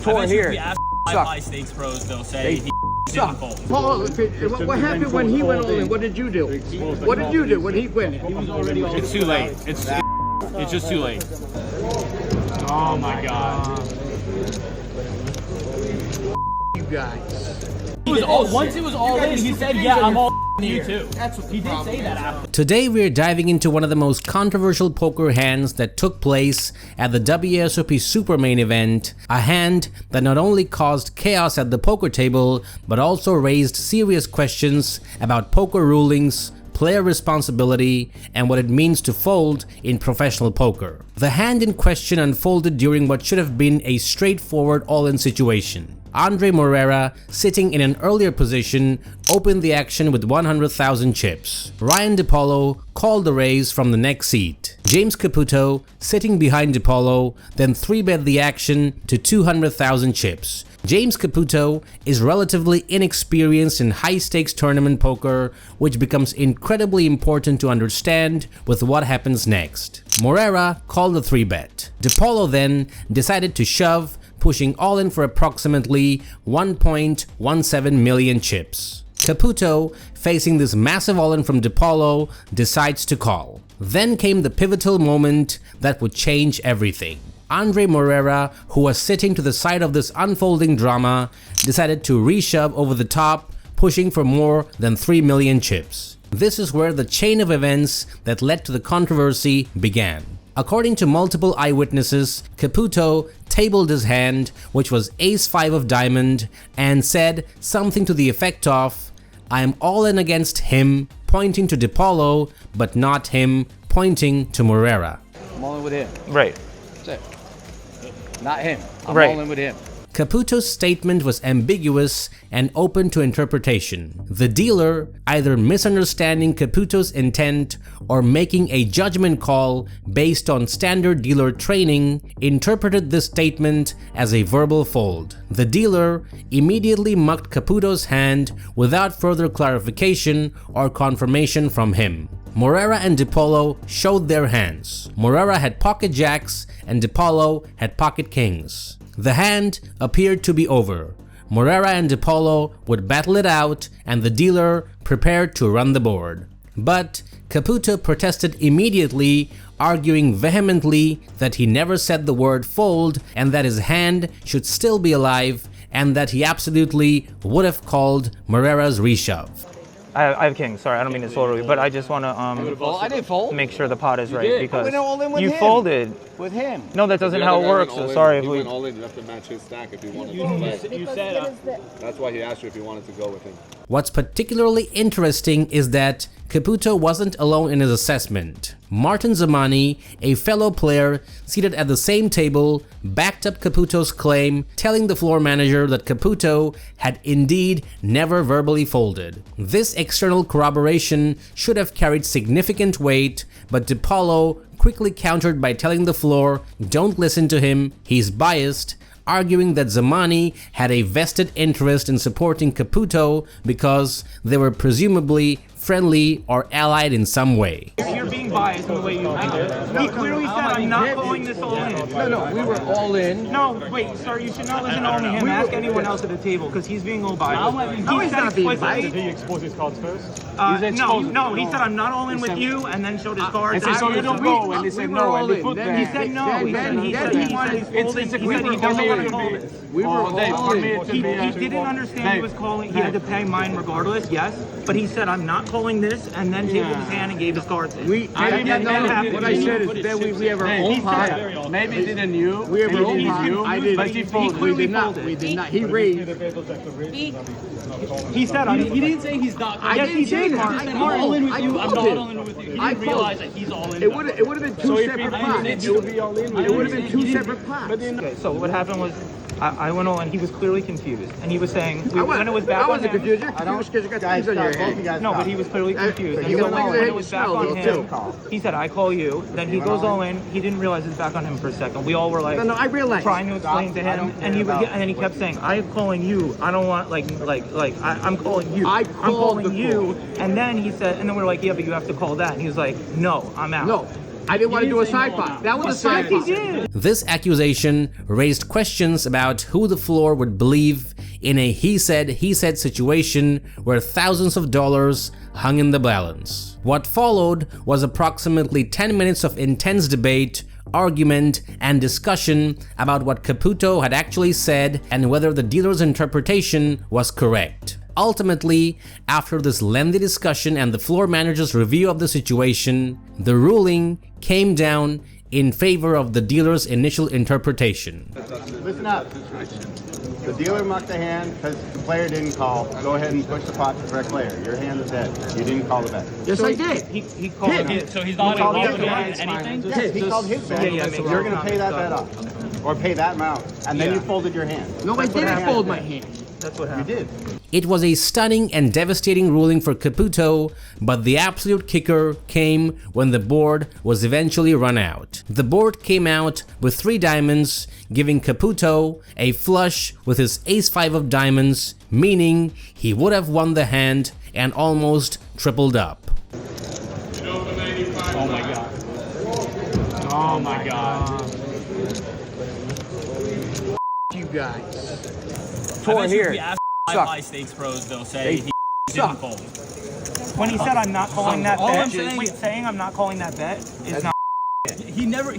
tour here. High stakes pros, they'll say he didn't fold. Paul, what happened when he went all in? What did you do? What did you do when he went? It's too late. It's just too late. Oh my God. You guys. Once it was all in, he said, yeah, I'm all you too. That's what he did say that after. Today we are diving into one of the most controversial poker hands that took place at the WSOP Super Main Event, a hand that not only caused chaos at the poker table, but also raised serious questions about poker rulings, player responsibility, and what it means to fold in professional poker. The hand in question unfolded during what should have been a straightforward all-in situation. Andre Moreira, sitting in an earlier position, opened the action with 100,000 chips. Ryan Depaulo called the raise from the next seat. James Caputo, sitting behind Depaulo, then 3-bet the action to 200,000 chips. James Caputo is relatively inexperienced in high-stakes tournament poker, which becomes incredibly important to understand with what happens next. Moreira called the 3-bet. Depaulo then decided to shove, pushing all in for approximately 1.17 million chips. Caputo, facing this massive all-in from Depaulo, decides to call. Then came the pivotal moment that would change everything. Andre Moreira, who was sitting to the side of this unfolding drama, decided to reshove over the top, pushing for more than 3 million chips. This is where the chain of events that led to the controversy began. According to multiple eyewitnesses, Caputo tabled his hand, which was ace-5 of diamond, and said something to the effect of, "I am all in against him," pointing to Depaulo, but not him, pointing to Moreira. I'm all in with him. Right. That's it. Not him. I'm Right. all in with him. Caputo's statement was ambiguous and open to interpretation. The dealer, either misunderstanding Caputo's intent or making a judgment call based on standard dealer training, interpreted this statement as a verbal fold. The dealer immediately mucked Caputo's hand without further clarification or confirmation from him. Moreira and Depaulo showed their hands. Moreira had pocket jacks and Depaulo had pocket kings. The hand appeared to be over. Moreira and Depaulo would battle it out and the dealer prepared to run the board. But Caputo protested immediately, arguing vehemently that he never said the word fold and that his hand should still be alive and that he absolutely would have called Moreira's reshove. I have kings. Sorry, I don't mean to slow you, but I just want to I didn't fold. make sure the pot is right because went all in with you him. folded. With him. No, that doesn't how it works. So sorry if he we. went all in. You have to match his stack if you wanted to play. You said That's why he asked you if you wanted to go with him. What's particularly interesting is that Caputo wasn't alone in his assessment. Martin Zamani, a fellow player seated at the same table, backed up Caputo's claim, telling the floor manager that Caputo had indeed never verbally folded. This external corroboration should have carried significant weight, but Depaulo quickly countered by telling the floor, "Don't listen to him, he's biased," arguing that Zamani had a vested interest in supporting Caputo because they were presumably friendly or allied in some way. You're being biased in the way you He clearly said, I'm not calling this all in. No, we were all in. No, wait, sir, you should not listen to only him. Ask anyone else at the table, because he's being a little biased. He's not being biased. Did he expose his cards first? No, he said, I'm not all in with you, and then showed his cards. And so you don't go, and they said no, and they put that. He said no. He said he doesn't want to call this. We were all in. He didn't understand he was calling. He had to pay mine regardless, yes. But he said, I'm not calling this, and then tabled his hand and gave his cards in. What I said is that we have our own pot. Maybe didn't you? We have our own pot. I did. But he folded. We did not. He raised. He said, he didn't say he's not. I didn't say that. I'm not all in with you. I'm not all in with you. He didn't realize that he's all in. It would have been two separate pots. It would have been two separate pots. Okay, so what happened was, I went all in. He was clearly confused, and he was saying when it was back I on wasn't him. confused. You're confused because you got things on your head. No, but he was clearly confused. But And you so went like when that, it was you back smelled on it, him, too. he said, "I call you." Then he goes all in. He didn't realize it's back on him for a second. We all were like, No, I realized. trying to explain to him, and he kept saying, "I'm calling you. I don't want I'm calling you. I'm calling you." And then he said, and then we were like, "Yeah, but you have to call that." And he was like, "No, I'm out." No. I didn't want to do a side pot. That was a side pot. This accusation raised questions about who the floor would believe in a he said situation where thousands of dollars hung in the balance. What followed was approximately 10 minutes of intense debate, argument, and discussion about what Caputo had actually said and whether the dealer's interpretation was correct. Ultimately, after this lengthy discussion and the floor manager's review of the situation, the ruling came down in favor of the dealer's initial interpretation. Listen up. The dealer mucked the hand because the player didn't call. Go ahead and push the pot to the correct player. Your hand is dead. You didn't call the bet. Yes, I did. He called it. So he's not called involved his in bet. anything? Yes, he called his bet. Yeah, You're going to pay that bet off. Or pay that amount. And then you folded your hand. No, I didn't fold my hand. That's what You happened. did. It was a stunning and devastating ruling for Caputo, but the absolute kicker came when the board was eventually run out. The board came out with 3 diamonds, giving Caputo a flush with his ace-5 of diamonds, meaning he would have won the hand and almost tripled up. Oh my god. Oh my god. You guys. I bet here. if we ask high stakes pros, they'll say he didn't fold. When he said I'm not calling that All I'm bet, saying- saying I'm not calling that bet is not. He never.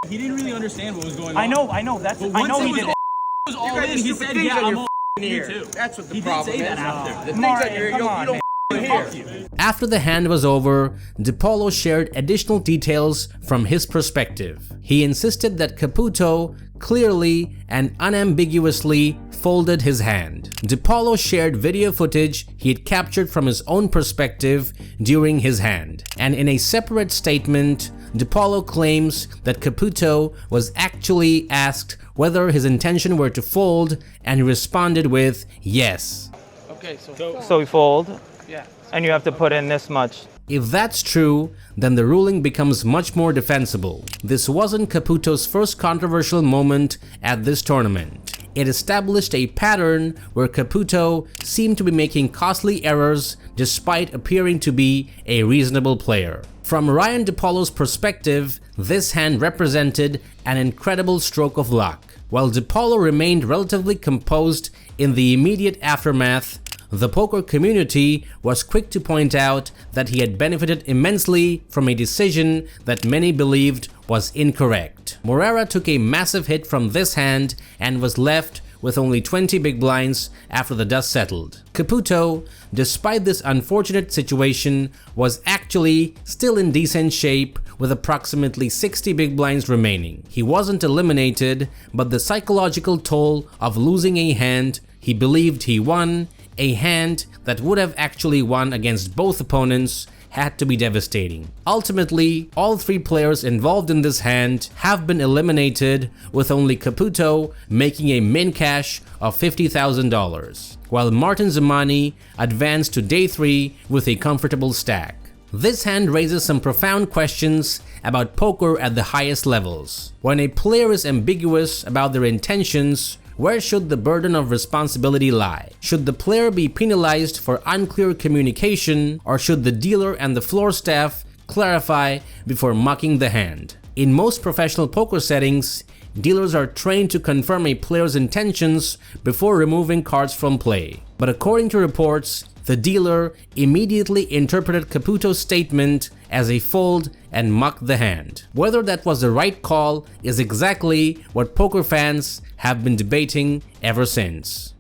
He didn't really understand what was going on. I know. That's. But I once know it he was did all, it. it was all got in, these he stupid said, things "Yeah, on I'm your all ear. too." That's what the He problem did say is. that after. The things Martin, that you come on, don't Fuck hear. you. After the hand was over, Depaulo shared additional details from his perspective. He insisted that Caputo clearly and unambiguously folded his hand. Depaulo shared video footage he had captured from his own perspective during his hand. And in a separate statement, Depaulo claims that Caputo was actually asked whether his intention were to fold, and he responded with yes. Okay, so So we fold, yeah. and you have to put in this much. If that's true, then the ruling becomes much more defensible. This wasn't Caputo's first controversial moment at this tournament. It established a pattern where Caputo seemed to be making costly errors despite appearing to be a reasonable player. From Ryan Depaulo's perspective, this hand represented an incredible stroke of luck. While Depaulo remained relatively composed in the immediate aftermath, the poker community was quick to point out that he had benefited immensely from a decision that many believed was incorrect. Moreira took a massive hit from this hand and was left with only 20 big blinds after the dust settled. Caputo, despite this unfortunate situation, was actually still in decent shape with approximately 60 big blinds remaining. He wasn't eliminated, but the psychological toll of losing a hand he believed he won, a hand that would have actually won against both opponents, had to be devastating. Ultimately, all 3 players involved in this hand have been eliminated, with only Caputo making a min cash of $50,000, while Martin Zamani advanced to day 3 with a comfortable stack. This hand raises some profound questions about poker at the highest levels. When a player is ambiguous about their intentions, where should the burden of responsibility lie? Should the player be penalized for unclear communication, or should the dealer and the floor staff clarify before mucking the hand? In most professional poker settings, dealers are trained to confirm a player's intentions before removing cards from play. But according to reports, the dealer immediately interpreted Caputo's statement as a fold and mucked the hand. Whether that was the right call is exactly what poker fans have been debating ever since.